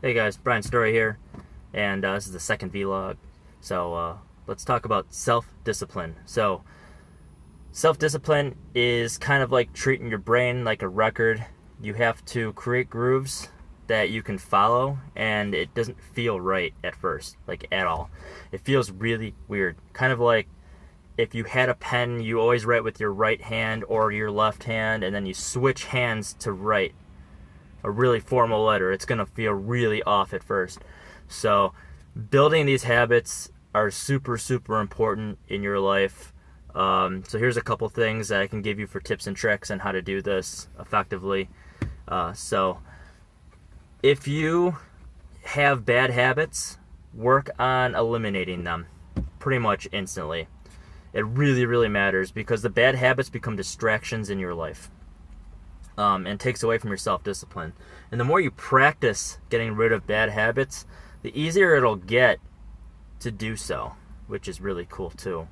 Hey guys, Brian Story here, and this is the second vlog. So let's talk about self-discipline. So self-discipline is kind of like treating your brain like a record. You have to create grooves that you can follow, and it doesn't feel right at first, like at all. It feels really weird, kind of like if you had a pen, you always write with your right hand or your left hand, and then you switch hands to write a really formal letter. It's going to feel really off at first. So building these habits are super important in your life. So here's a couple things that I can give you for tips and tricks on how to do this effectively. So if you have bad habits, work on eliminating them pretty much instantly. It really matters because the bad habits become distractions in your life. And takes away from your self-discipline. And the more you practice getting rid of bad habits, the easier it'll get to do so, which is really cool too.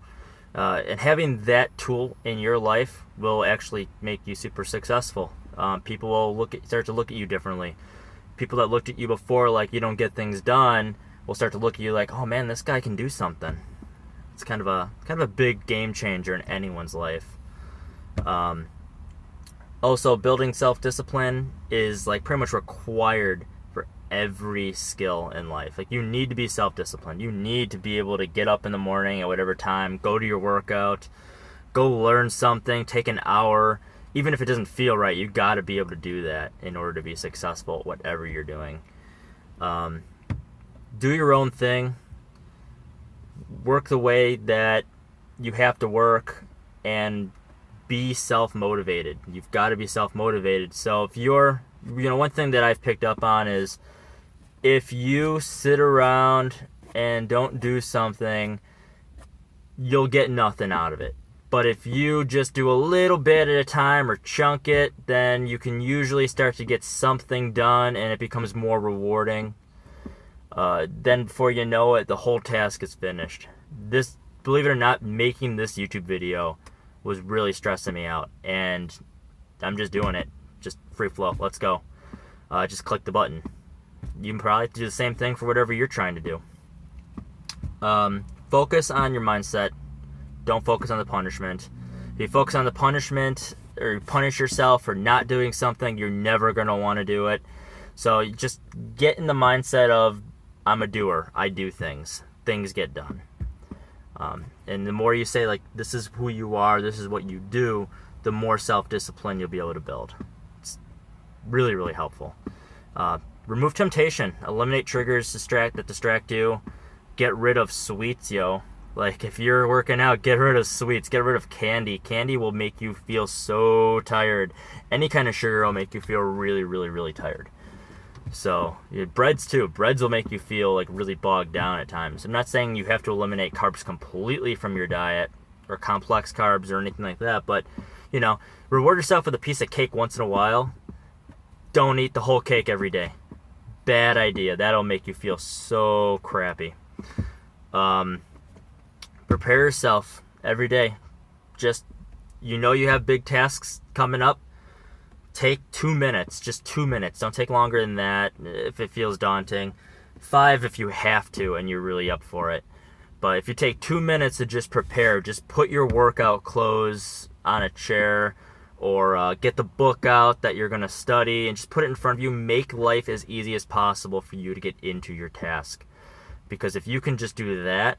And having that tool in your life will actually make you super successful. People will start to look at you differently. People that looked at you before like you don't get things done will start to look at you like, oh man, this guy can do something. It's kind of a big game changer in anyone's life. Also, building self-discipline is like pretty much required for every skill in life. Like, you need to be self-disciplined. You need to be able to get up in the morning at whatever time, go to your workout, go learn something, take an hour. Even if it doesn't feel right, you got to be able to do that in order to be successful at whatever you're doing. Do your own thing. Work the way that you have to work, and be self-motivated. You've got to be self-motivated. So if you're, one thing that I've picked up on is if you sit around and don't do something, you'll get nothing out of it. But if you just do a little bit at a time or chunk it, then you can usually start to get something done and it becomes more rewarding. Then before you know it, the whole task is finished. This, believe it or not, making this YouTube video was really stressing me out, and I'm just doing it. Just free flow. Let's go. Just click the button. You can probably do the same thing for whatever you're trying to do. Focus on your mindset. Don't focus on the punishment. If you focus on the punishment or you punish yourself for not doing something, you're never going to want to do it. So you just get in the mindset of, I'm a doer. I do things. Things get done. And the more you say, like, this is who you are, this is what you do, the more self-discipline you'll be able to build. It's really helpful. Remove temptation. Eliminate triggers that distract you. Get rid of sweets, yo. Like, if you're working out, get rid of sweets. Get rid of candy. Candy will make you feel so tired. Any kind of sugar will make you feel really tired. So, breads too. Breads will make you feel like really bogged down at times. I'm not saying you have to eliminate carbs completely from your diet or complex carbs or anything like that, but, reward yourself with a piece of cake once in a while. Don't eat the whole cake every day. Bad idea. That'll make you feel so crappy. Prepare yourself every day. Just, you have big tasks coming up. Take 2 minutes, just 2 minutes. Don't take longer than that if it feels daunting. 5 if you have to and you're really up for it. But if you take 2 minutes to just prepare, just put your workout clothes on a chair or get the book out that you're going to study and just put it in front of you. Make life as easy as possible for you to get into your task. Because if you can just do that,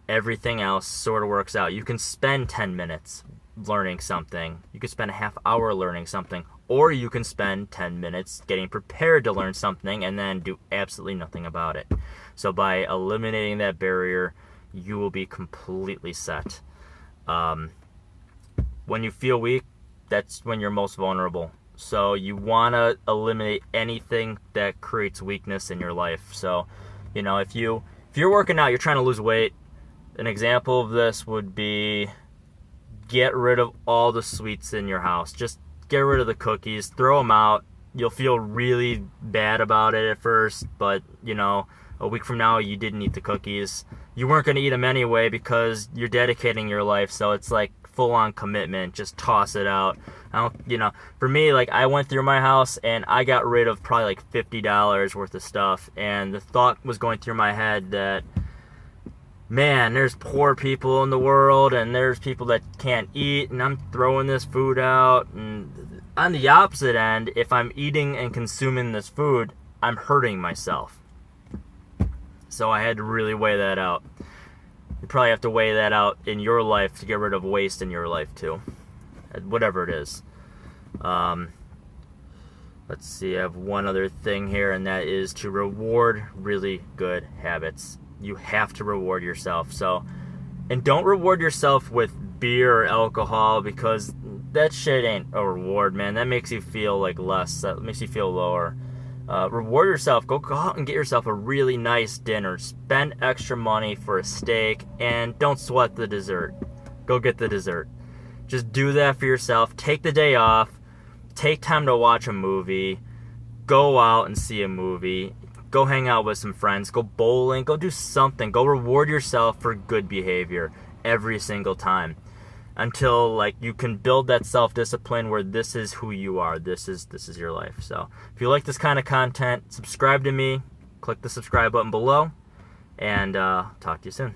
everything else sort of works out. You can spend 10 minutes learning something. You could spend a half hour learning something. Or you can spend 10 minutes getting prepared to learn something and then do absolutely nothing about it. So by eliminating that barrier, you will be completely set. When you feel weak, that's when you're most vulnerable. So you want to eliminate anything that creates weakness in your life. So, if you're working out, you're trying to lose weight, an example of this would be get rid of all the sweets in your house. Just get rid of the cookies, throw them out. You'll feel really bad about it at first, but, a week from now you didn't eat the cookies. You weren't going to eat them anyway because you're dedicating your life, so it's like full-on commitment. Just toss it out. I don't, for me, like, I went through my house and I got rid of probably like $50 worth of stuff, and the thought was going through my head that, man, there's poor people in the world, and there's people that can't eat, and I'm throwing this food out. And on the opposite end, if I'm eating and consuming this food, I'm hurting myself. So I had to really weigh that out. You probably have to weigh that out in your life to get rid of waste in your life too, whatever it is. Let's see, I have one other thing here, and that is to reward really good habits. You have to reward yourself. And don't reward yourself with beer or alcohol, because that shit ain't a reward, man. That makes you feel like less. That makes you feel lower. Reward yourself. Go out and get yourself a really nice dinner. Spend extra money for a steak, and don't sweat the dessert. Go get the dessert. Just do that for yourself. Take the day off. Take time to watch a movie. Go out and see a movie. Go hang out with some friends. Go bowling. Go do something. Go reward yourself for good behavior every single time, until like you can build that self-discipline where this is who you are. This is your life. So if you like this kind of content, subscribe to me. Click the subscribe button below, and talk to you soon.